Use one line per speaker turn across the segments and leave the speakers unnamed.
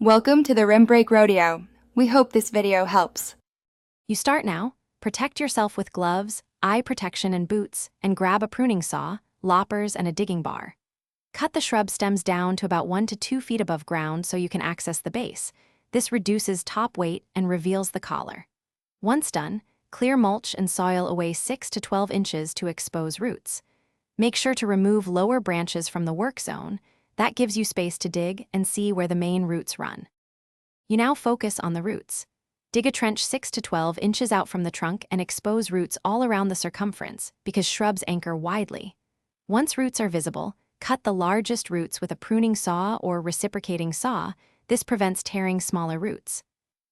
Welcome to the Rim Break Rodeo. We hope this video helps.
You start now, protect yourself with gloves, eye protection and boots, and grab a pruning saw, loppers, and a digging bar. Cut the shrub stems down to about 1 to 2 feet above ground so you can access the base. This reduces top weight and reveals the collar. Once done, clear mulch and soil away 6 to 12 inches to expose roots. Make sure to remove lower branches from the work zone. That gives you space to dig and see where the main roots run. You now focus on the roots. Dig a trench 6 to 12 inches out from the trunk and expose roots all around the circumference because shrubs anchor widely. Once roots are visible, cut the largest roots with a pruning saw or reciprocating saw. This prevents tearing smaller roots.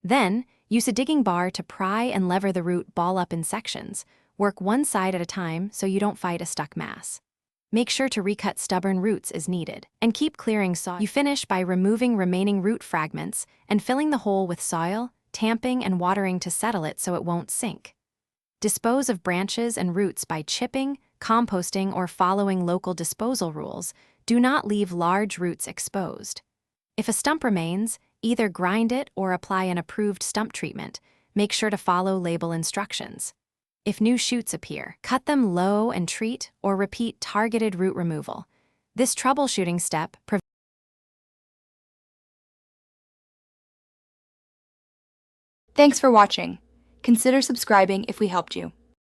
Then, use a digging bar to pry and lever the root ball up in sections. Work one side at a time so you don't fight a stuck mass. Make sure to recut stubborn roots as needed, and keep clearing soil. You finish by removing remaining root fragments and filling the hole with soil, tamping and watering to settle it so it won't sink. Dispose of branches and roots by chipping, composting, or following local disposal rules. Do not leave large roots exposed. If a stump remains, either grind it or apply an approved stump treatment. Make sure to follow label instructions. If new shoots appear, cut them low and treat or repeat targeted root removal. This troubleshooting step prevents.
Thanks for watching. Consider subscribing if we helped you.